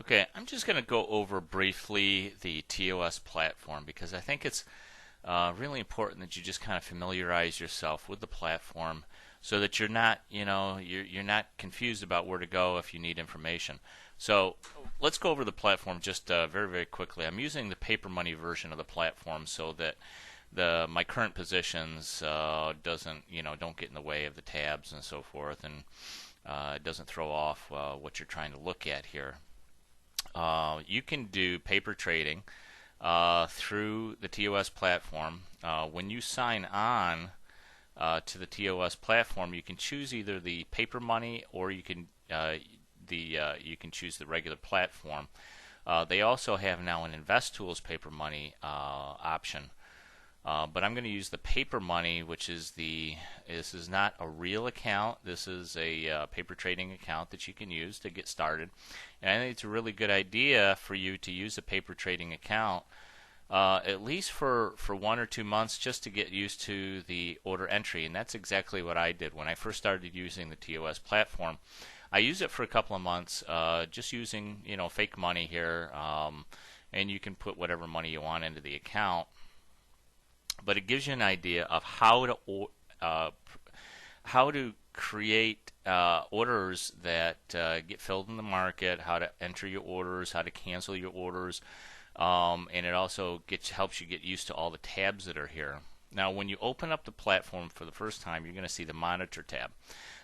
Okay, I'm just going to go over briefly the TOS platform because I think it's really important that you just kind of familiarize yourself with the platform so that you're not, you're not confused about where to go if you need information. So let's go over the platform just very, very quickly. I'm using the paper money version of the platform so that my current positions don't get in the way of the tabs and so forth, and it doesn't throw off what you're trying to look at here. You can do paper trading through the TOS platform. When you sign on to the TOS platform, you can choose either the paper money or you can choose the regular platform. They also have now an InvestTools paper money option. But I'm going to use the paper money, which is this is not a real account. This is a paper trading account that you can use to get started. And I think it's a really good idea for you to use a paper trading account at least for 1 or 2 months just to get used to the order entry. And that's exactly what I did when I first started using the TOS platform. I used it for a couple of months, just using fake money here, and you can put whatever money you want into the account. But it gives you an idea of how to create orders that get filled in the market, how to enter your orders, how to cancel your orders, and it also helps you get used to all the tabs that are here. Now, when you open up the platform for the first time, you're going to see the Monitor tab.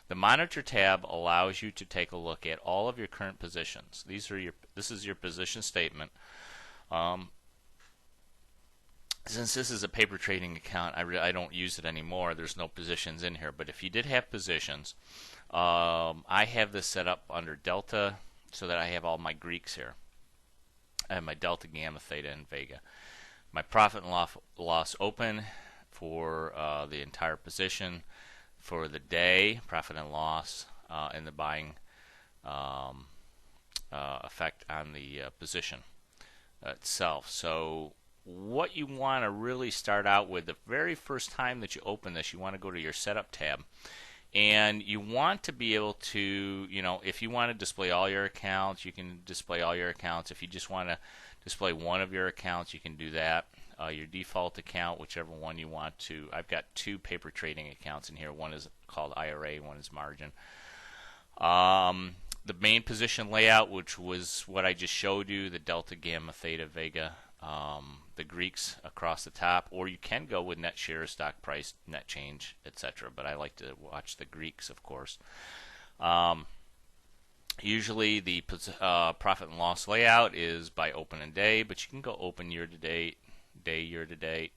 The Monitor tab allows you to take a look at all of your current positions. This is your position statement. Um, since this is a paper trading account, I don't use it anymore. There's no positions in here. But if you did have positions, I have this set up under Delta so that I have all my Greeks here. I have my Delta, Gamma, Theta, and Vega. My profit and loss open for the entire position for the day, profit and loss, and the buying um, effect on the position itself. So what you want to really start out with the very first time that you open this, you want to go to your setup tab, and you want to be able to, if you want to display all your accounts, you can display all your accounts. If you just want to display one of your accounts, you can do that. Your default account, whichever one you want to. I've got two paper trading accounts in here. One is called IRA, one is margin. The main position layout, which was what I just showed you, the Delta, Gamma, Theta, Vega, the Greeks across the top, or you can go with net share, stock price, net change, etc. But I like to watch the Greeks, of course. Usually the profit and loss layout is by open and day, but you can go open year to date, day year to date,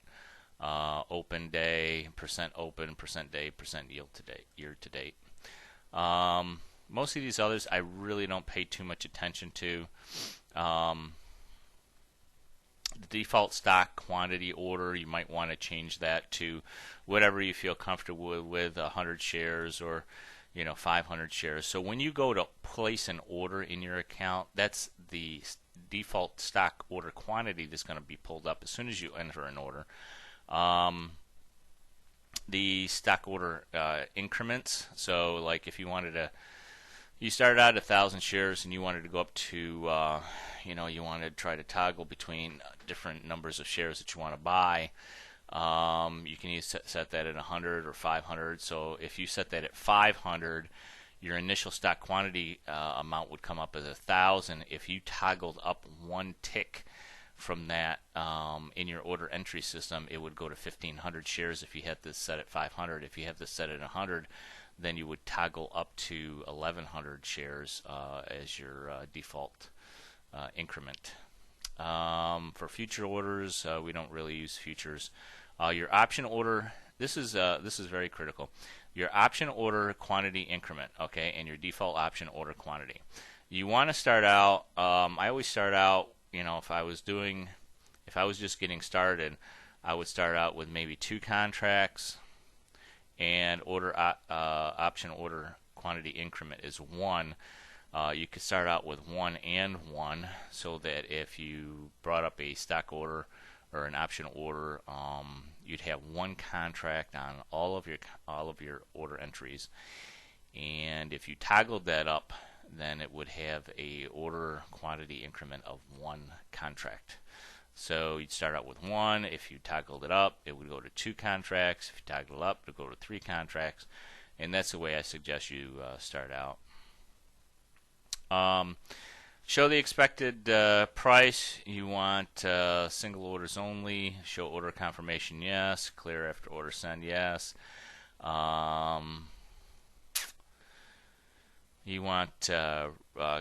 open day, percent open, percent day, percent yield to date, year to date. Most of these others I really don't pay too much attention to. The default stock quantity order, you might want to change that to whatever you feel comfortable with 100 shares or 500 shares. So when you go to place an order in your account, that's the default stock order quantity that's going to be pulled up as soon as you enter an order. The stock order increments, so like if you started out at 1,000 shares and you wanted to go up to you wanted to try to toggle between different numbers of shares that you want to buy. You can either set that at 100 or 500. So if you set that at 500, your initial stock quantity amount would come up as 1,000. If you toggled up one tick from that in your order entry system, it would go to 1,500 shares if you had this set at 500. If you have this set at 100, then you would toggle up to 1,100 shares as your default increment. For future orders, we don't really use futures. Your option order, this is very critical. Your option order quantity increment, okay, and your default option order quantity. You want to start out. I always start out. If I was just getting started, I would start out with maybe 2 contracts, and option order quantity increment is 1. You could start out with 1 and 1, so that if you brought up a stock order or an option order, you'd have 1 contract on all of your order entries. And if you toggled that up, then it would have a order quantity increment of 1 contract. So you'd start out with 1. If you toggled it up, it would go to 2 contracts. If you toggled it up, it would go to 3 contracts. And that's the way I suggest you start out. Show the expected price. You want single orders only. Show order confirmation, yes. Clear after order send, yes. You want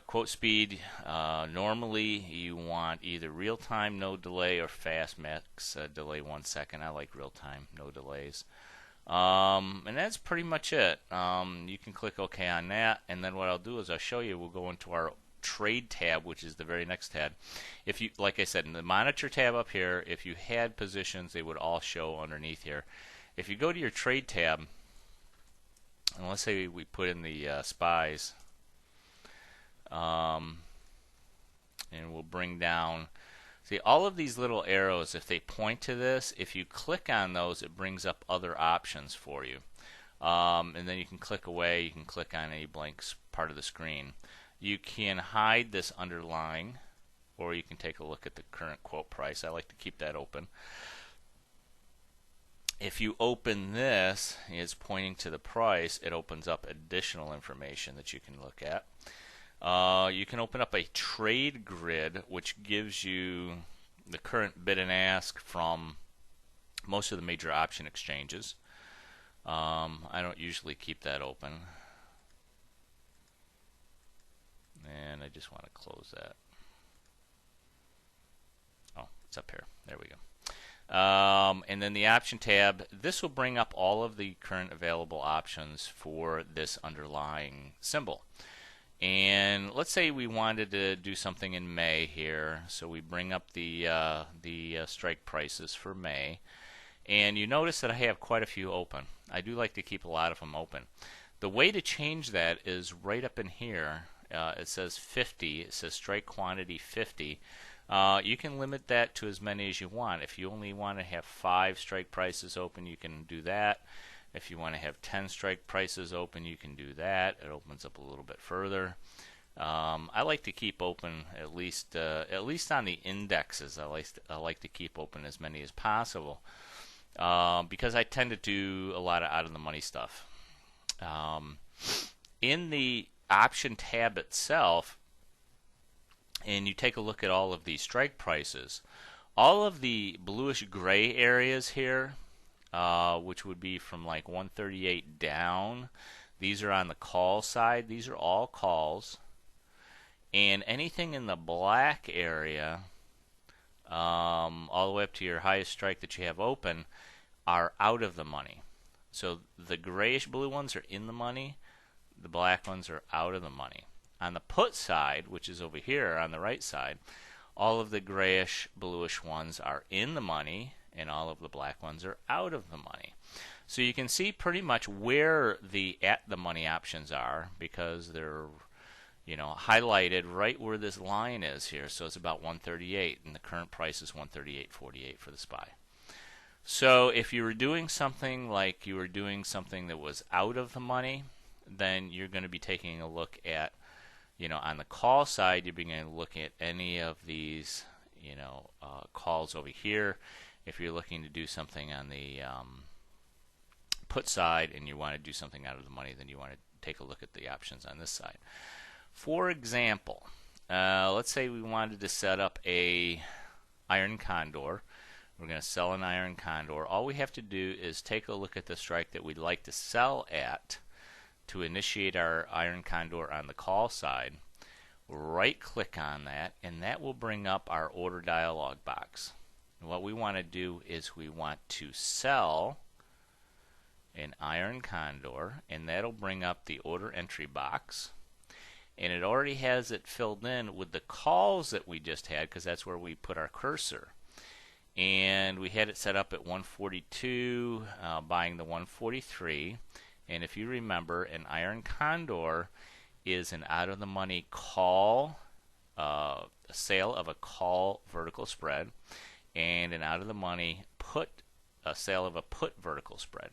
quote speed. Normally, you want either real time, no delay, or fast max delay 1 second. I like real time, no delays. And that's pretty much it. You can click OK on that, and then what I'll do is I'll show you. We'll go into our trade tab, which is the very next tab. If you, like I said, in the monitor tab up here, if you had positions, they would all show underneath here. If you go to your trade tab, and let's say we put in the spies, and we'll bring down, see all of these little arrows, if they point to this, if you click on those, it brings up other options for you. And then you can click away, you can click on any blank part of the screen. You can hide this underlying, or you can take a look at the current quote price. I like to keep that open. If you open this, it's pointing to the price, it opens up additional information that you can look at. You can open up a trade grid, which gives you the current bid and ask from most of the major option exchanges. I don't usually keep that open. And I just want to close that. Oh, it's up here. There we go. And then the option tab, this will bring up all of the current available options for this underlying symbol. And let's say we wanted to do something in May here. So we bring up the strike prices for May. And you notice that I have quite a few open. I do like to keep a lot of them open. The way to change that is right up in here. It says 50. It says strike quantity 50. You can limit that to as many as you want. If you only want to have 5 strike prices open, you can do that. If you want to have 10 strike prices open, you can do that. It opens up a little bit further. I like to keep open at least on the indexes. I like to keep open as many as possible because I tend to do a lot of out of the money stuff. In the option tab itself, and you take a look at all of these strike prices, all of the bluish gray areas here, which would be from like 138 down, these are on the call side. These are all calls. And anything in the black area, all the way up to your highest strike that you have open, are out of the money. So the grayish blue ones are in the money. The black ones are out of the money. On the put side, which is over here on the right side, all of the grayish bluish ones are in the money, and all of the black ones are out of the money. So you can see pretty much where the at the money options are, because they're highlighted right where this line is here. So it's about 138, and the current price is 138.48 for the SPY. So if you were doing something like you were doing something that was out of the money, then you're going to be taking a look at, on the call side, you're beginning to look at any of these, calls over here. If you're looking to do something on the put side and you want to do something out of the money, then you want to take a look at the options on this side. For example, let's say we wanted to set up a iron condor. We're going to sell an iron condor. All we have to do is take a look at the strike that we'd like to sell at to initiate our iron condor on the call side. Right click on that, and that will bring up our order dialog box. And what we want to do is we want to sell an iron condor, and that'll bring up the order entry box. And it already has it filled in with the calls that we just had, because that's where we put our cursor. And we had it set up at 142, buying the 143. And if you remember, an iron condor is an out of the money call, a sale of a call vertical spread, and an out of the money put, a sale of a put vertical spread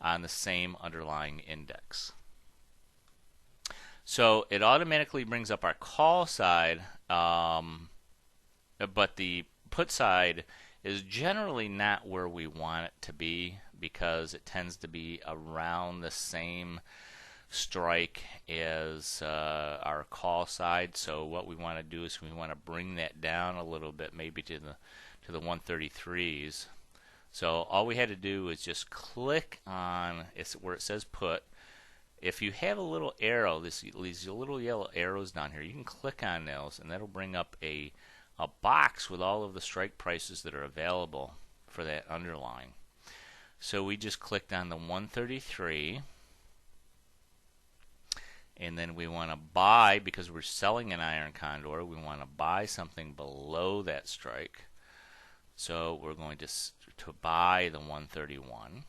on the same underlying index. So it automatically brings up our call side, but the put side is generally not where we want it to be because it tends to be around the same strike as our call side. So what we want to do is we want to bring that down a little bit, maybe to the 133s. So all we had to do is just click on where it says put. If you have a little arrow, these little yellow arrows down here, you can click on those, and that'll bring up a box with all of the strike prices that are available for that underlying. So we just clicked on the 133, and then we want to buy, because we're selling an iron condor, we want to buy something below that strike. So we're going to buy the 131.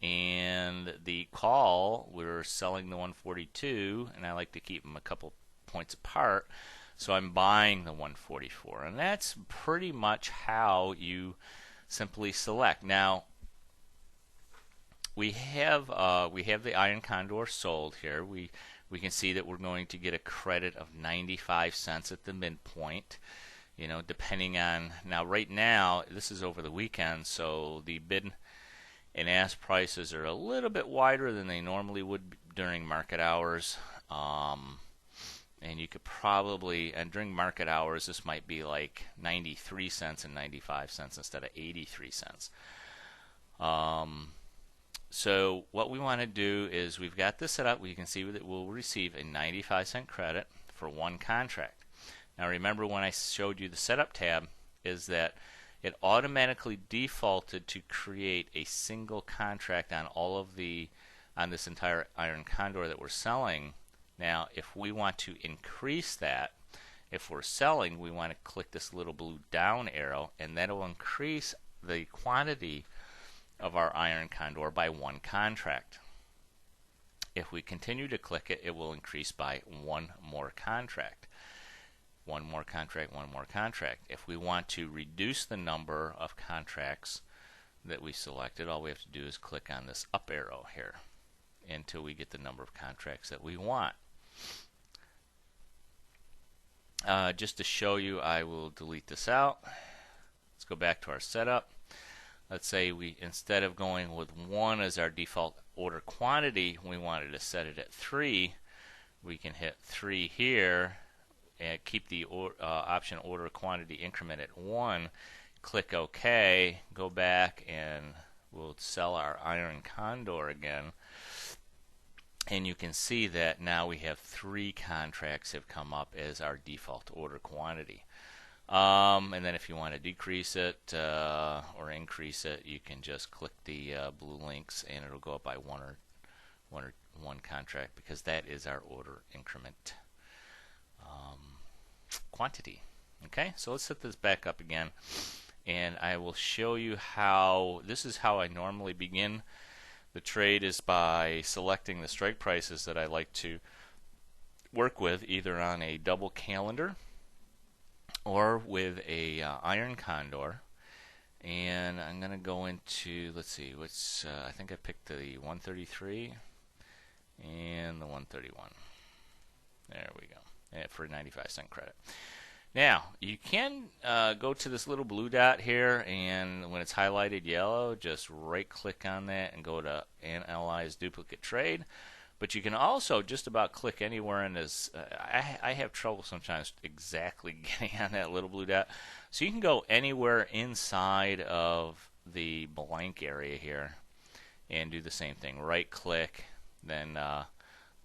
And the call, we're selling the 142, and I like to keep them a couple points apart, so I'm buying the 144. And that's pretty much how you simply select. Now, we have the iron condor sold here. We can see that we're going to get a credit of 95 cents at the midpoint. You know, depending on, now right now this is over the weekend, so the bid and ask prices are a little bit wider than they normally would during market hours. And you could probably, and during market hours, this might be like 93 cents and 95 cents instead of 83 cents. So what we want to do is we've got this set up. You can see that we'll receive a 95-cent credit for one contract. Now remember, when I showed you the setup tab, is that it automatically defaulted to create a single contract on on this entire iron condor that we're selling. Now if we want to increase that, if we're selling, we want to click this little blue down arrow, and that will increase the quantity of our iron condor by one contract. If we continue to click it, it will increase by one more contract. One more contract, one more contract. If we want to reduce the number of contracts that we selected, all we have to do is click on this up arrow here until we get the number of contracts that we want. Just to show you, I will delete this out. Let's go back to our setup. Let's say instead of going with 1 as our default order quantity, we wanted to set it at 3. We can hit 3 here and keep the option order quantity increment at 1. Click OK. Go back and we'll sell our iron condor again. And you can see that now we have 3 contracts have come up as our default order quantity. And then if you want to decrease it or increase it, you can just click the blue links and it'll go up by one contract, because that is our order increment quantity. Okay, so let's set this back up again, and I will show you how. This is how I normally begin the trade, is by selecting the strike prices that I like to work with, either on a double calendar or with a iron condor. And I'm going to go into, let's see, I think I picked the 133 and the 131. There we go, for a 95-cent credit. Now, you can go to this little blue dot here, and when it's highlighted yellow, just right-click on that and go to Analyze Duplicate Trade. But you can also just about click anywhere in this. I have trouble sometimes exactly getting on that little blue dot. So you can go anywhere inside of the blank area here and do the same thing. Right-click, then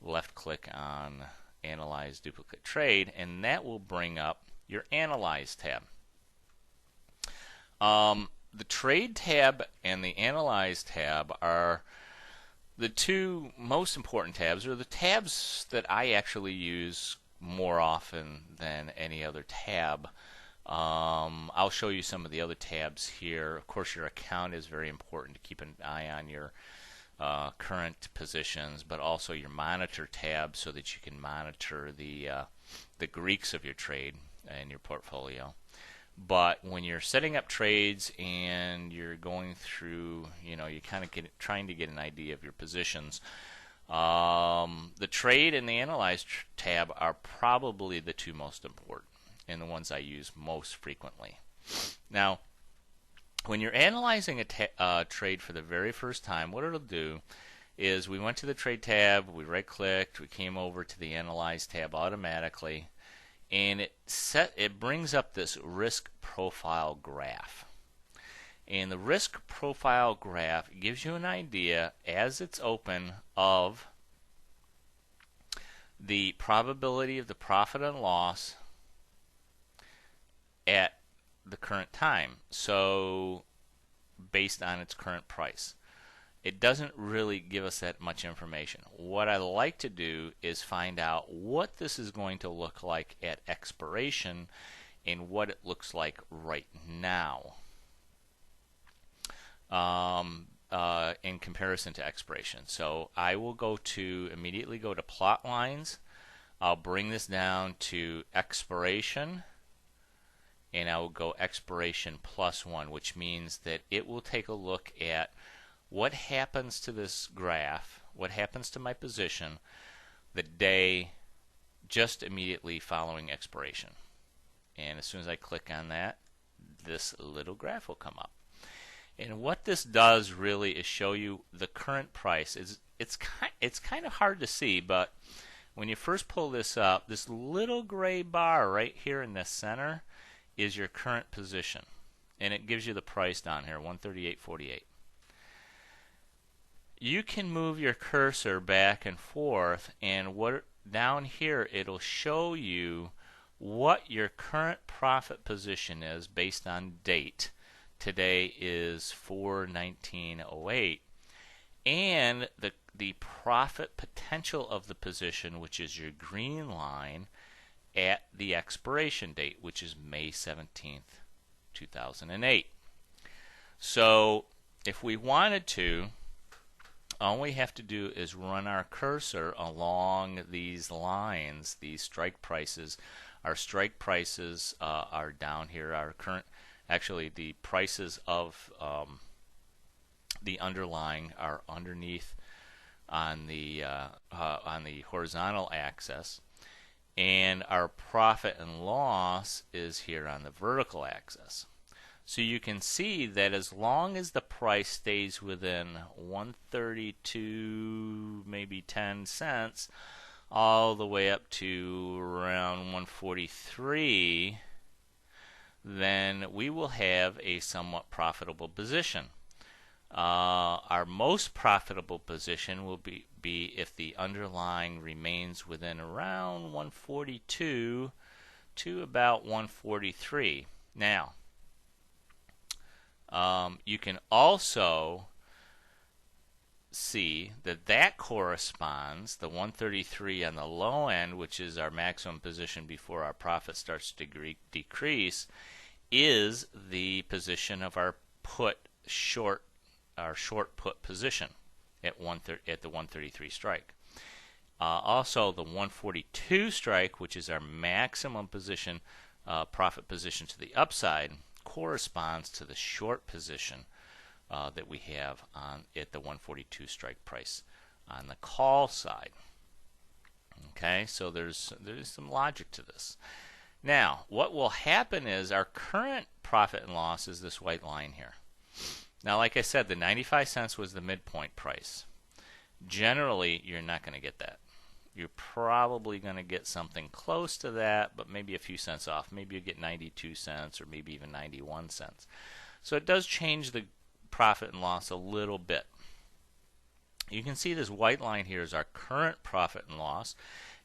left-click on Analyze Duplicate Trade, and that will bring up your Analyze tab. The Trade tab and the Analyze tab are the two most important tabs, or the tabs that I actually use more often than any other tab. I'll show you some of the other tabs here. Of course, your account is very important to keep an eye on your current positions, but also your monitor tab, so that you can monitor the Greeks of your trade and your portfolio. But when you're setting up trades and you're going through, you're kind of trying to get an idea of your positions, The trade and the analyze tab are probably the two most important and the ones I use most frequently. Now, when you're analyzing a trade for the very first time, what it'll do is we went to the trade tab, we right-clicked, we came over to the analyze tab automatically, and it brings up this risk profile graph. And the risk profile graph gives you an idea as it's open of the probability of the profit and loss at the current time. So based on its current price. It doesn't really give us that much information. What I like to do is find out what this is going to look like at expiration and what it looks like right now. In comparison to expiration. So I will immediately go to plot lines. I'll bring this down to expiration, and I will go expiration +1, which means that it will take a look at what happens to this graph, what happens to my position the day just immediately following expiration. And as soon as I click on that, this little graph will come up. And what this does really is show you the current price. It's kind of hard to see, but when you first pull this up, this little gray bar right here in the center is your current position, and it gives you the price down here, 138.48. You can move your cursor back and forth, and down here it'll show you what your current profit position is based on date. Today is 4/19/08, and the profit potential of the position, which is your green line, at the expiration date, which is May 17th, 2008. So if we wanted to, all we have to do is run our cursor along these lines, these strike prices. Our strike prices are down here. Our current, actually, the prices of the underlying are underneath on the horizontal axis, and our profit and loss is here on the vertical axis. So you can see that as long as the price stays within 132, maybe 10 cents, all the way up to around 143, then we will have a somewhat profitable position. Our most profitable position will be if the underlying remains within around 142 to about 143. Now, you can also see that corresponds, the 133 on the low end, which is our maximum position before our profit starts to decrease, is the position of our short put position at the 133 strike. Also, the 142 strike, which is our maximum position, profit position to the upside, corresponds to the short position that we have at the 142 strike price on the call side. Okay, so there's some logic to this. Now, what will happen is our current profit and loss is this white line here. Now, like I said, the 95 cents was the midpoint price. Generally, you're not going to get that. You're probably going to get something close to that, but maybe a few cents off. Maybe you get 92 cents or maybe even 91 cents. So it does change the profit and loss a little bit. You can see this white line here is our current profit and loss,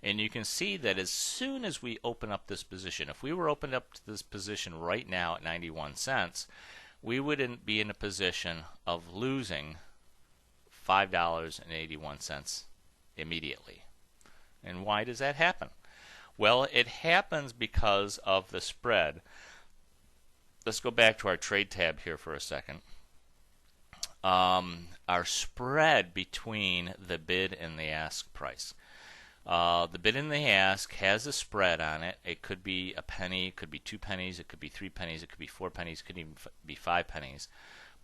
and you can see that as soon as we open up this position, if we were opened up to this position right now at 91 cents, we would be in a position of losing $5.81 immediately. And why does that happen? Well, it happens because of the spread. Let's go back to our trade tab here for a second. Our spread between the bid and the ask price. The bid and the ask has a spread on it. It could be a penny, it could be 2 pennies, it could be 3 pennies, it could be 4 pennies, it could even be 5 pennies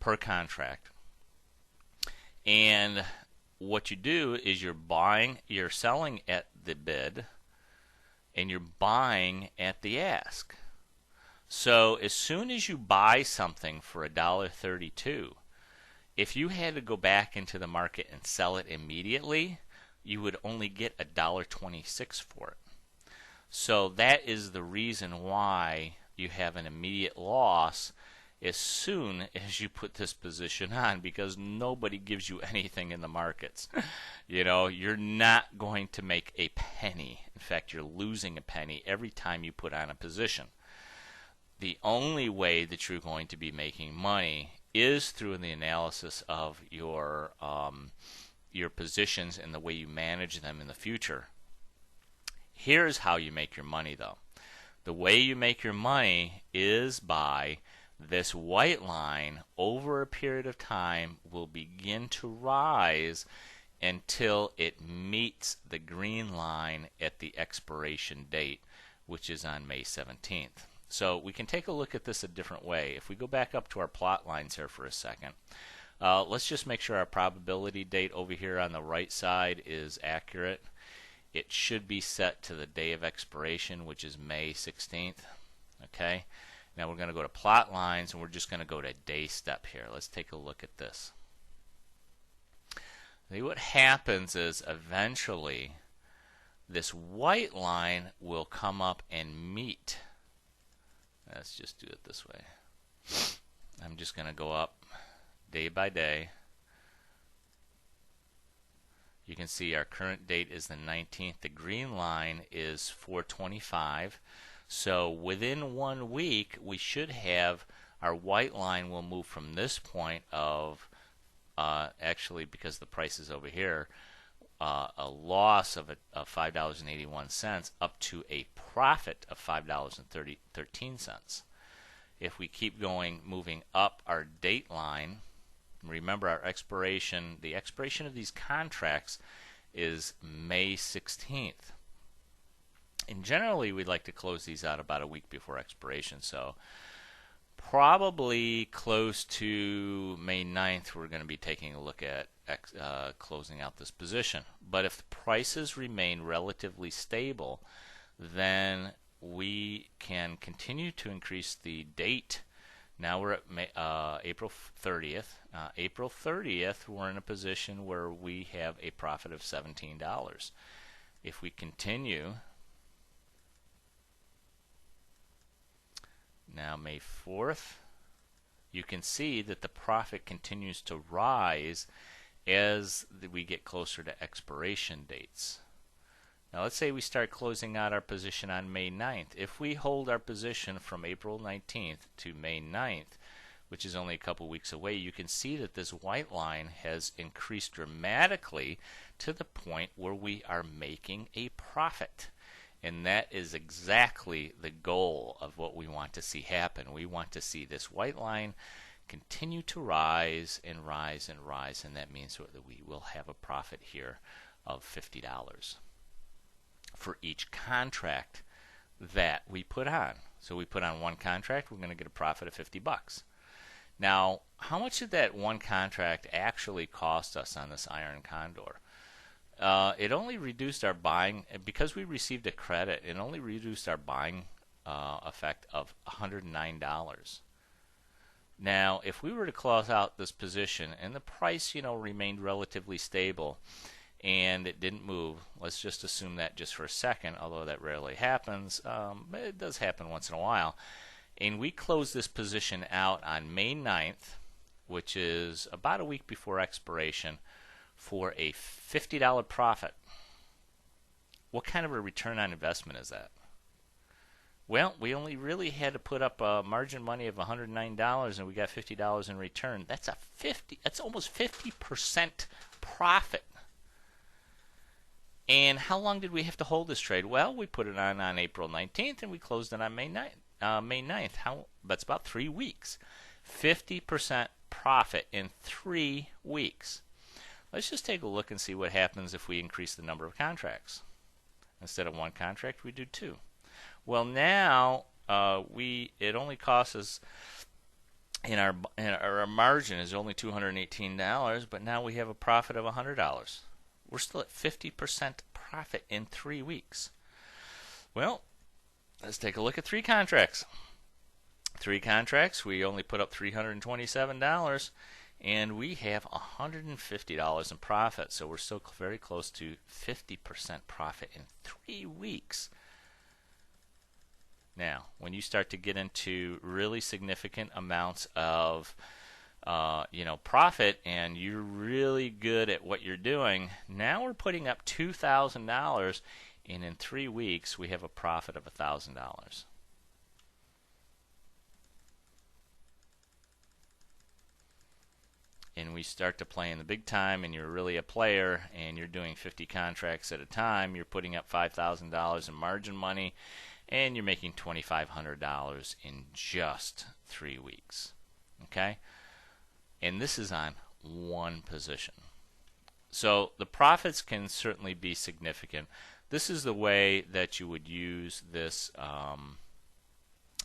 per contract. And what you do is you're selling at the bid, and you're buying at the ask. So as soon as you buy something for $1.32, if you had to go back into the market and sell it immediately, you would only get $1.26 for it. So that is the reason why you have an immediate loss as soon as you put this position on, because nobody gives you anything in the markets. You're not going to make a penny. In fact, you're losing a penny every time you put on a position. The only way that you're going to be making money is through the analysis of your positions and the way you manage them in the future. Here's how you make your money, though. The way you make your money is by this white line over a period of time will begin to rise until it meets the green line at the expiration date, which is on May 17th. So we can take a look at this a different way. If we go back up to our plot lines here for a second, let's just make sure our probability date over here on the right side is accurate. It should be set to the day of expiration, which is May 16th. Okay. Now we're going to go to plot lines, and we're just going to go to day step here. Let's take a look at this. See, what happens is eventually this white line will come up and meet. Let's just do it this way. I'm just going to go up day by day. You can see our current date is the 19th. The green line is 425. So within 1 week, we should have our white line will move from this point of, actually because the price is over here, a loss of $5.81 up to a profit of $5.13. If we keep going, moving up our date line, remember our expiration, the expiration of these contracts is May 16th. And generally, we'd like to close these out about a week before expiration. So probably close to May 9th, we're going to be taking a look at closing out this position. But if the prices remain relatively stable, then we can continue to increase the date. Now we're at April 30th. April 30th, we're in a position where we have a profit of $17. If we continue, now May 4th, you can see that the profit continues to rise as we get closer to expiration dates. Now let's say we start closing out our position on May 9th. If we hold our position from April 19th to May 9th, which is only a couple weeks away, you can see that this white line has increased dramatically to the point where we are making a profit. And that is exactly the goal of what we want to see happen. We want to see this white line continue to rise and rise and rise, and that means that we will have a profit here of $50 for each contract that we put on. So we put on one contract, we're going to get a profit of $50. Now, how much did that one contract actually cost us on this iron condor? It only reduced our buying, because we received a credit, it only reduced our buying effect of $109. Now, if we were to close out this position and the price, remained relatively stable and it didn't move, let's just assume that just for a second, although that rarely happens, but it does happen once in a while, and we close this position out on May 9th, which is about a week before expiration, for a $50 profit. What kind of a return on investment is that? Well, we only really had to put up a margin money of $109 and we got $50 in return. That's almost 50% profit. And how long did we have to hold this trade? Well, we put it on April 19th and we closed it on May 9th. That's about 3 weeks. 50% profit in 3 weeks. Let's just take a look and see what happens if we increase the number of contracts. Instead of one contract, we do 2. Well, now it only costs us and our margin is only $218, but now we have a profit of $100. We're still at 50% profit in 3 weeks. Well, let's take a look at 3 contracts. 3 contracts, we only put up $327, and we have $150 in profit. So we're still very close to 50% profit in 3 weeks. Now, when you start to get into really significant amounts of profit, and you're really good at what you're doing, now we're putting up $2,000, and in 3 weeks we have a profit of $1,000. And we start to play in the big time, and you're really a player, and you're doing 50 contracts at a time, you're putting up $5,000 in margin money, and you're making $2,500 in just 3 weeks. Okay? And this is on one position. So the profits can certainly be significant. This is the way that you would use this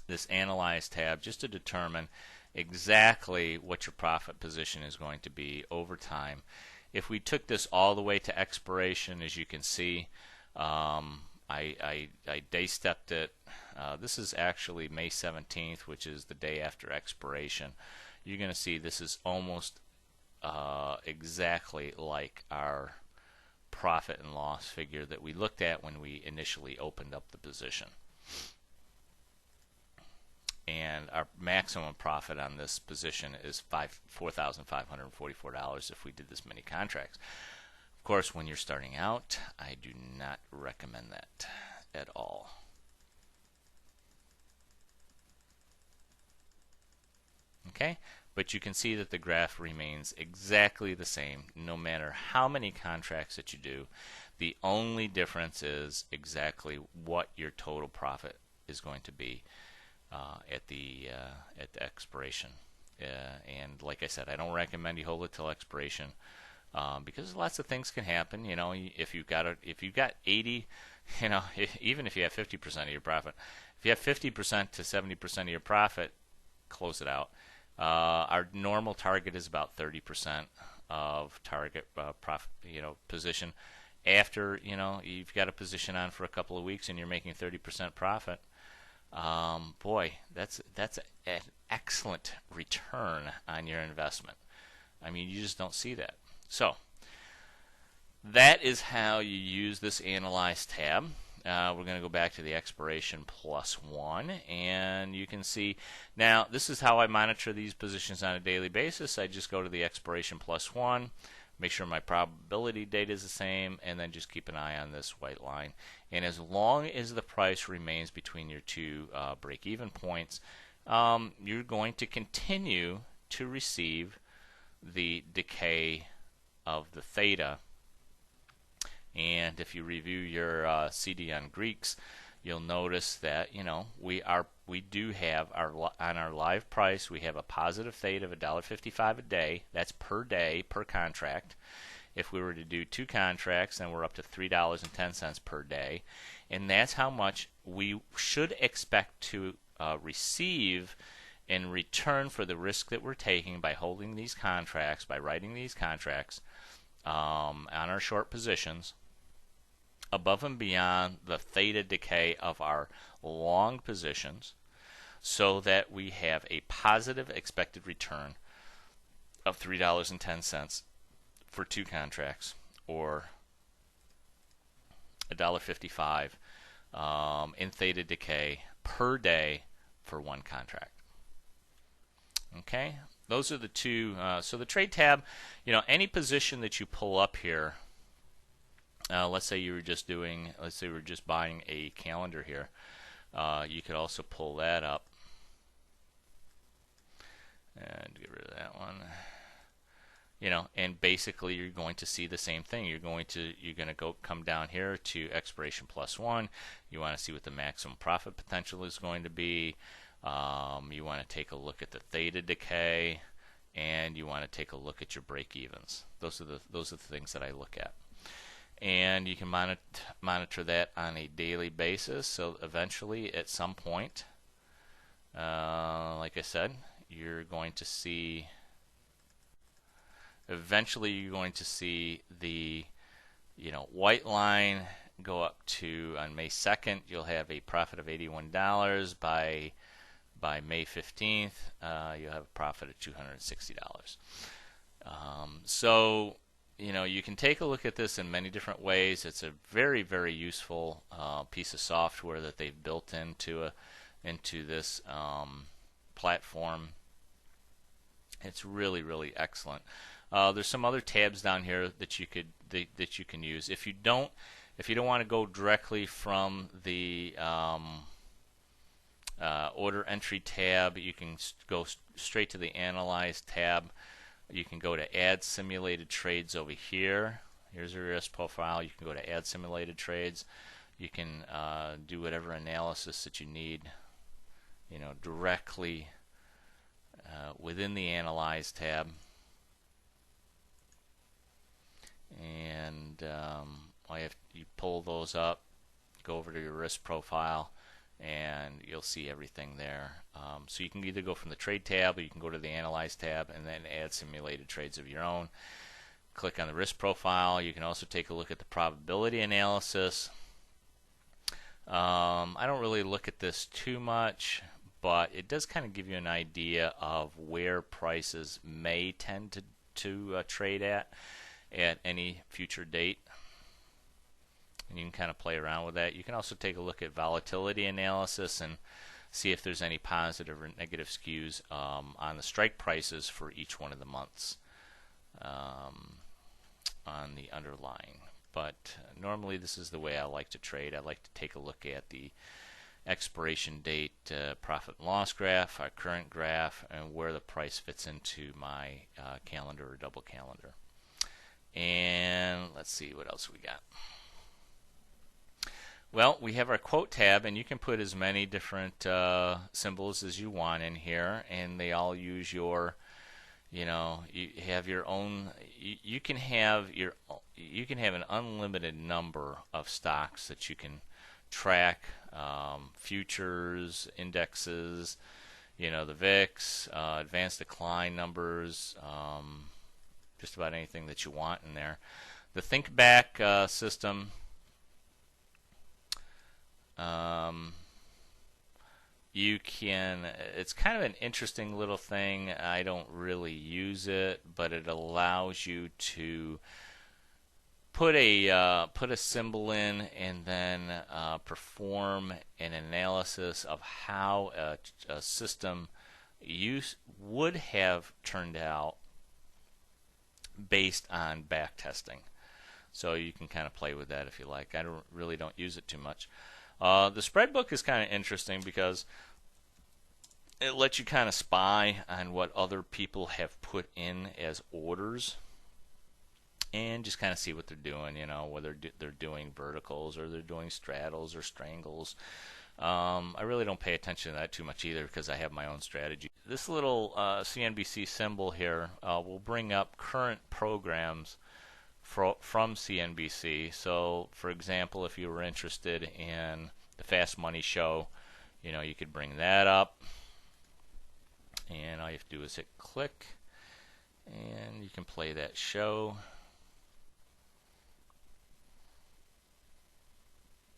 this Analyze tab, just to determine exactly what your profit position is going to be over time. If we took this all the way to expiration, as you can see, I day stepped it. This is actually May 17th, which is the day after expiration. You're going to see this is almost exactly like our profit and loss figure that we looked at when we initially opened up the position. And our maximum profit on this position is $4,544 if we did this many contracts. Of course, when you're starting out, I do not recommend that at all. Okay, but you can see that the graph remains exactly the same no matter how many contracts that you do. The only difference is exactly what your total profit is going to be at the expiration. And like I said, I don't recommend you hold it till expiration because lots of things can happen. You know, if you've got 80, you know, even if you have 50% of your profit, if you have 50% to 70% of your profit, close it out. Our normal target is about 30% of target profit, position. After you've got a position on for a couple of weeks and you're making 30% profit, boy, that's an excellent return on your investment. I mean, you just don't see that. So that is how you use this Analyze tab. We're going to go back to the expiration +1, and you can see now this is how I monitor these positions on a daily basis. I just go to the expiration +1, make sure my probability date is the same, and then just keep an eye on this white line. And as long as the price remains between your two break-even points, you're going to continue to receive the decay of the theta. And if you review your CD on Greeks, you'll notice that we do have on our live price, we have a positive theta of $1.55 a day. That's per day per contract. If we were to do 2 contracts, then we're up to $3.10 per day, and that's how much we should expect to receive in return for the risk that we're taking by holding these contracts, by writing these contracts on our short positions, above and beyond the theta decay of our long positions, so that we have a positive expected return of $3.10 for 2 contracts, or $1.55 in theta decay per day for 1 contract. Okay, those are the two. So the trade tab, any position that you pull up here, let's say you were just buying a calendar here, you could also pull that up and get rid of that one. And basically you're going to see the same thing. You're going to come down here to expiration +1. You want to see what the maximum profit potential is going to be. You want to take a look at the theta decay, and you want to take a look at your break-evens. Those are the things that I look at. And you can monitor that on a daily basis. So eventually, at some point, like I said, you're going to see eventually you're going to see the white line go up to, on May 2nd you'll have a profit of $81. By May 15th you'll have a profit of $260. So you can take a look at this in many different ways. It's a very, very useful piece of software that they've built into this platform. It's really, really excellent. There's some other tabs down here that you can use. If you don't want to go directly from the order entry tab, you can go straight to the Analyze tab. You can go to Add Simulated Trades over here. Here's your risk profile. You can go to Add Simulated Trades. You can do whatever analysis that you need, directly within the Analyze tab. And you pull those up, go over to your risk profile, and you'll see everything there. So you can either go from the Trade tab, or you can go to the Analyze tab and then add simulated trades of your own. Click on the risk profile. You can also take a look at the probability analysis. I don't really look at this too much, but it does kind of give you an idea of where prices may tend to trade at any future date. And you can kind of play around with that. You can also take a look at volatility analysis and see if there's any positive or negative skews on the strike prices for each one of the months on the underlying. But normally this is the way I like to trade. I like to take a look at the expiration date, profit and loss graph, our current graph, and where the price fits into my calendar or double calendar. And let's see what else we got. Well, we have our quote tab, and you can put as many different symbols as you want in here, and they all use your, you have your own. You can have an unlimited number of stocks that you can track, futures, indexes, the VIX, advanced decline numbers, just about anything that you want in there. The ThinkBack system. It's kind of an interesting little thing. I don't really use it, but it allows you to put a symbol in and then perform an analysis of how a system would have turned out based on back testing. So you can kind of play with that if you like. I really don't use it too much. The spread book is kind of interesting because it lets you kind of spy on what other people have put in as orders and just kind of see what they're doing, whether they're doing verticals or they're doing straddles or strangles. I really don't pay attention to that too much either because I have my own strategy. This little CNBC symbol here will bring up current programs from CNBC. So, for example, if you were interested in the Fast Money show, you could bring that up, and all you have to do is hit click, and you can play that show.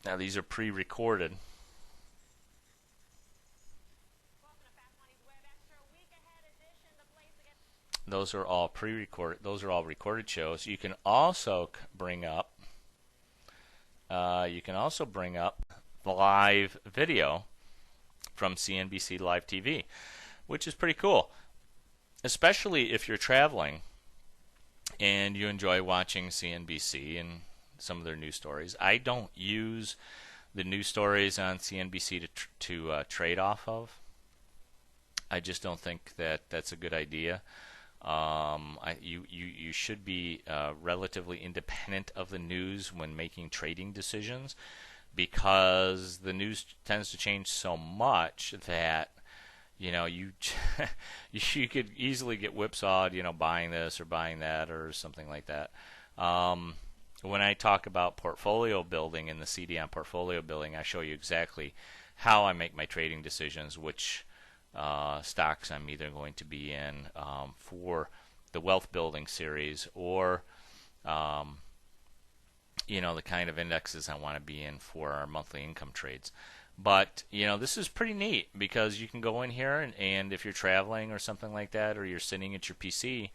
Now, these are pre-recorded. Those are all pre-recorded. Those are all recorded shows. You can also bring up. Live video from CNBC Live TV, which is pretty cool, especially if you're traveling and you enjoy watching CNBC and some of their news stories. I don't use the news stories on CNBC to trade off of. I just don't think that that's a good idea. You should be relatively independent of the news when making trading decisions, because the news tends to change so much that you could easily get whipsawed, buying this or buying that or something like that. When I talk about portfolio building in the CD on portfolio building, I show you exactly how I make my trading decisions, which stocks I'm either going to be in for the wealth building series, or um, the kind of indexes I want to be in for our monthly income trades. But this is pretty neat because you can go in here and if you're traveling or something like that, or you're sitting at your PC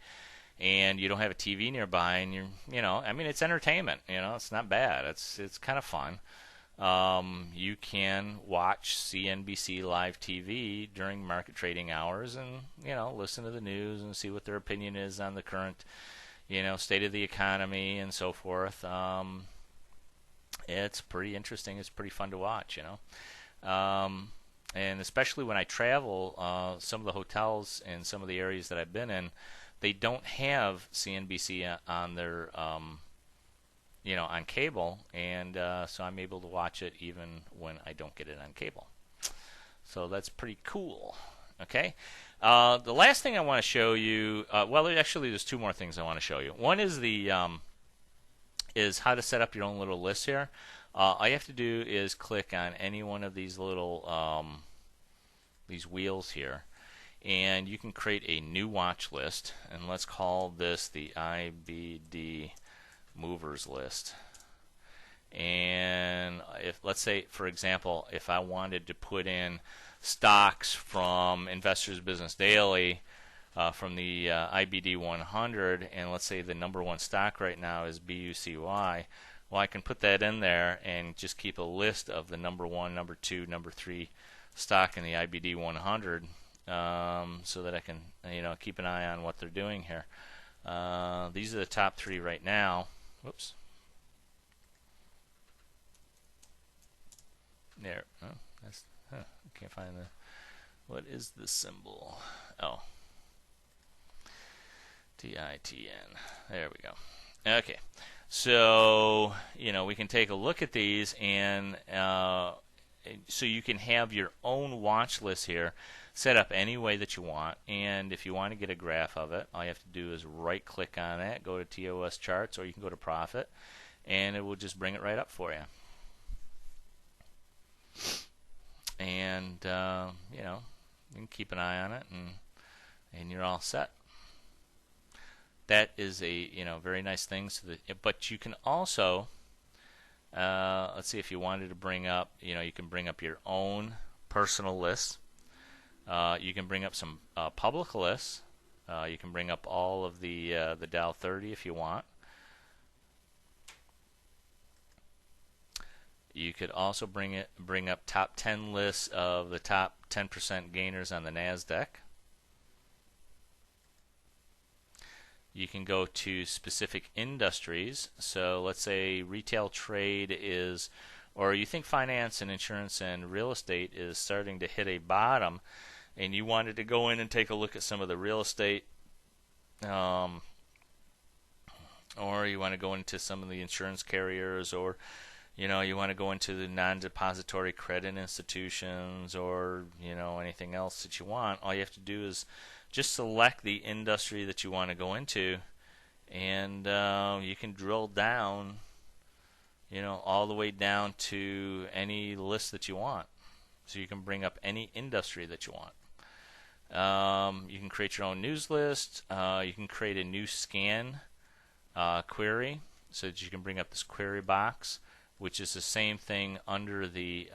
and you don't have a TV nearby, and I mean, it's entertainment. It's not bad. It's kind of fun. You can watch CNBC live TV during market trading hours, and listen to the news and see what their opinion is on the current state of the economy and so forth. It's pretty interesting. It's pretty fun to watch. And especially when I travel, some of the hotels in some of the areas that I've been in, they don't have CNBC on their on cable, and so I'm able to watch it even when I don't get it on cable. So that's pretty cool. Okay. The last thing I want to show you, well, actually, there's two more things I want to show you. One is is how to set up your own little list here. All you have to do is click on any one of these little these wheels here, and you can create a new watch list, and let's call this the IBD movers list. And if, let's say, for example, if I wanted to put in stocks from Investors Business Daily from the IBD 100, and let's say the number one stock right now is BUCY, well, I can put that in there and just keep a list of the number one, number two, number three stock in the IBD 100, so that I can keep an eye on what they're doing here. These are the top three right now. Whoops. There. Oh, that's. Huh, I can't find the. What is the symbol? Oh. TITN. There we go. Okay. So we can take a look at these, and so you can have your own watch list here, set up any way that you want. And if you want to get a graph of it, all you have to do is right click on it, go to TOS charts, or you can go to profit, and it will just bring it right up for you. And you can keep an eye on it, and you're all set. That is a very nice thing. But you can also let's see, if you wanted to bring up, you can bring up your own personal lists. You can bring up some public lists. You can bring up all of the Dow 30 if you want. You could also bring up top 10 lists of the top 10% gainers on the NASDAQ. You can go to specific industries. So let's say retail trade is, or you think finance and insurance and real estate is starting to hit a bottom, and you wanted to go in and take a look at some of the real estate, or you want to go into some of the insurance carriers, or you want to go into the non-depository credit institutions, or anything else that you want. All you have to do is just select the industry that you want to go into, and you can drill down all the way down to any list that you want. So you can bring up any industry that you want. You can create your own news list. You can create a new scan query so that you can bring up this query box, which is the same thing under the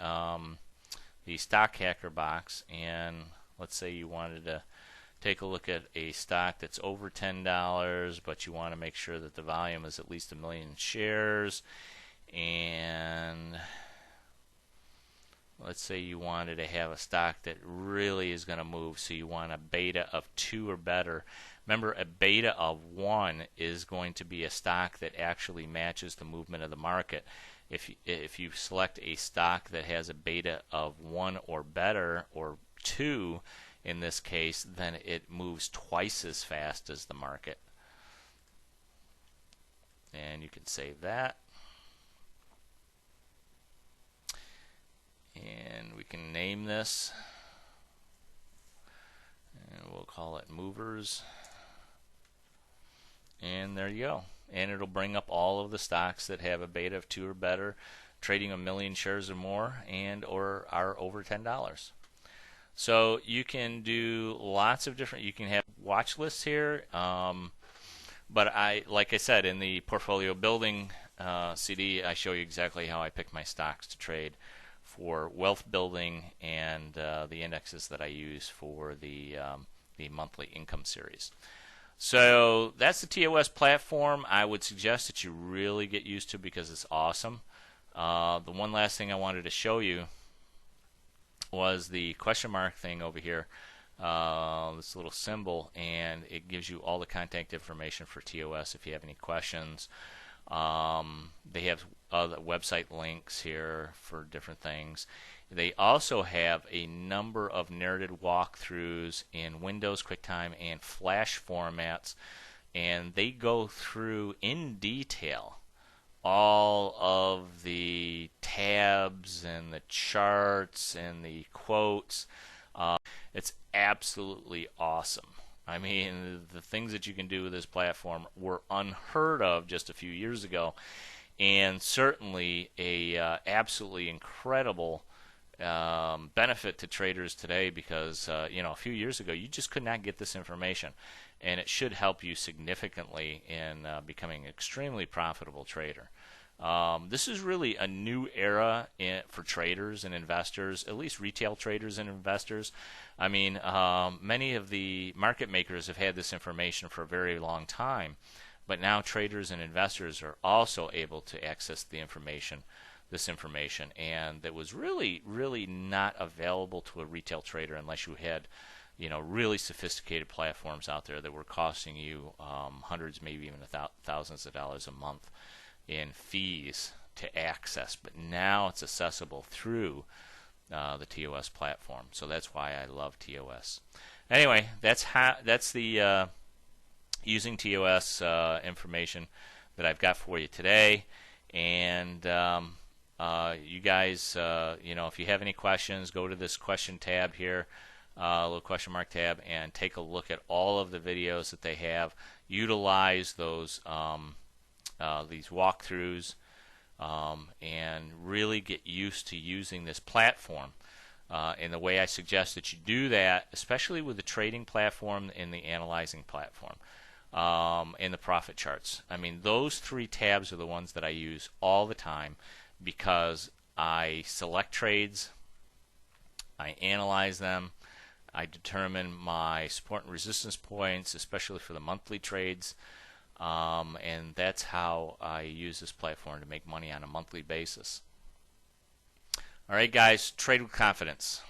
Stock Hacker box. And let's say you wanted to take a look at a stock that's over $10, but you want to make sure that the volume is at least 1 million shares. And let's say you wanted to have a stock that really is going to move, so you want a beta of 2 or better. Remember, a beta of 1 is going to be a stock that actually matches the movement of the market. If you select a stock that has a beta of 1 or better, or 2 in this case, then it moves twice as fast as the market. And you can save that. And we can name this, and we'll call it movers. And there you go. And it'll bring up all of the stocks that have a beta of 2 or better, trading 1 million shares or more, and or are over $10. So you can do lots of different. You can have watch lists here, but like I said, in the portfolio building CD, I show you exactly how I pick my stocks to trade for wealth building and the indexes that I use for the monthly income series. So that's the TOS platform. I would suggest that you really get used to because it's awesome. The one last thing I wanted to show you was the question mark thing over here, this little symbol, and it gives you all the contact information for TOS if you have any questions. They have other website links here for different things. They also have a number of narrated walkthroughs in Windows, QuickTime, and Flash formats, and they go through in detail all of the tabs and the charts and the quotes. It's absolutely awesome. I mean, the things that you can do with this platform were unheard of just a few years ago, and certainly a absolutely incredible benefit to traders today because a few years ago you just could not get this information, and it should help you significantly in becoming an extremely profitable trader. This is really a new era for traders and investors, at least retail traders and investors. I mean, many of the market makers have had this information for a very long time, but now traders and investors are also able to access this information, and that was really, really not available to a retail trader unless you had, really sophisticated platforms out there that were costing you hundreds, maybe even thousands of dollars a month in fees to access. But now it's accessible through the TOS platform, so that's why I love TOS. Anyway, that's the using TOS information that I've got for you today, and you guys, if you have any questions, go to this question tab here, little question mark tab, and take a look at all of the videos that they have. Utilize those these walkthroughs and really get used to using this platform. And the way I suggest that you do that, especially with the trading platform and the analyzing platform, and the profit charts. I mean, those three tabs are the ones that I use all the time because I select trades, I analyze them, I determine my support and resistance points, especially for the monthly trades, and that's how I use this platform to make money on a monthly basis. All right, guys, trade with confidence.